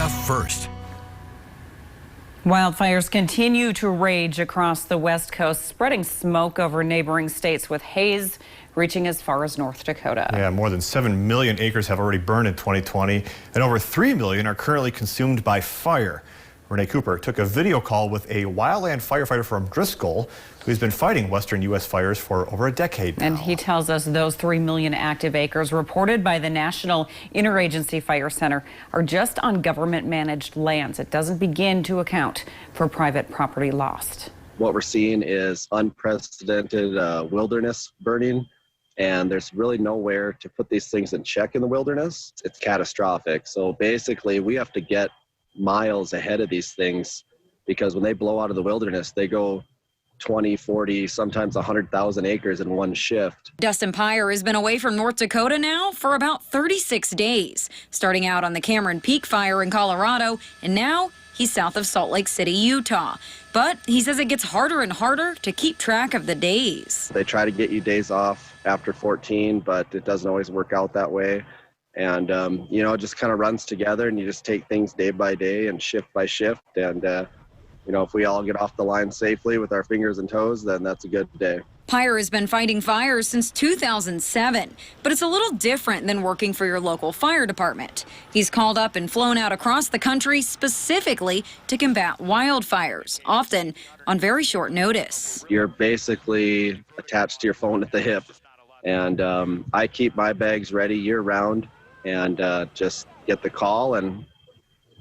Florida first. Wildfires continue to rage across the West Coast, spreading smoke over neighboring states with haze reaching as far as North Dakota. Yeah, more than 7 million acres have already burned in 2020, and over 3 million are currently consumed by fire. Renee Cooper took a video call with a wildland firefighter from Driscoll who's been fighting western U.S. fires for over a decade now. And he tells us those 3 million active acres reported by the National Interagency Fire Center are just on government-managed lands. It doesn't begin to account for private property lost. What we're seeing is unprecedented wilderness burning, and there's really nowhere to put these things in check in the wilderness. It's catastrophic. So basically, we have to get miles ahead of these things, because when they blow out of the wilderness, they go 20, 40, sometimes 100,000 acres in one shift. Dustin Pyre has been away from North Dakota now for about 36 days, starting out on the Cameron Peak fire in Colorado, and now he's south of Salt Lake City, Utah. But he says it gets harder and harder to keep track of the days. They try to get you days off after 14, but it doesn't always work out that way. And, it just kind of runs together, and you just take things day by day and shift by shift. And, if we all get off the line safely with our fingers and toes, then that's a good day. Pyre has been fighting fires since 2007, but it's a little different than working for your local fire department. He's called up and flown out across the country specifically to combat wildfires, often on very short notice. You're basically attached to your phone at the hip, and I keep my bags ready year-round and just get the call and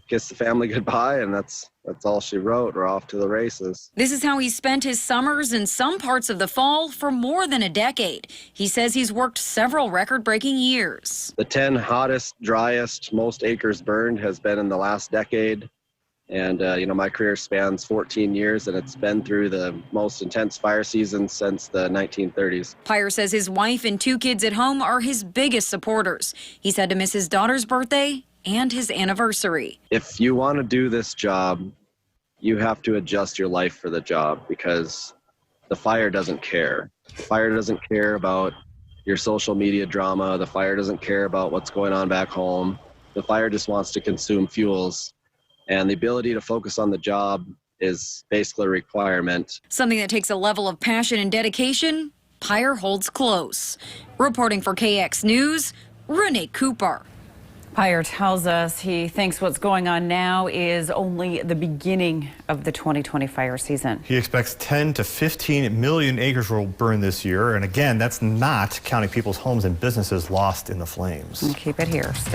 kiss the family goodbye, and that's all she wrote. We're off to the races. This is how he spent his summers and some parts of the fall for more than a decade. He says he's worked several record-breaking years. The 10 hottest, driest, most acres burned has been in the last decade. And, my career spans 14 years, and it's been through the most intense fire season since the 1930s. Pyre says his wife and 2 kids at home are his biggest supporters. He's had to miss his daughter's birthday and his anniversary. If you want to do this job, you have to adjust your life for the job, because the fire doesn't care. The fire doesn't care about your social media drama. The fire doesn't care about what's going on back home. The fire just wants to consume fuels. And the ability to focus on the job is basically a requirement. Something that takes a level of passion and dedication Pyre holds close. Reporting for KX News, Renee Cooper. Pyre tells us he thinks what's going on now is only the beginning of the 2020 fire season. He expects 10 to 15 million acres will burn this year. And again, that's not counting people's homes and businesses lost in the flames. And keep it here.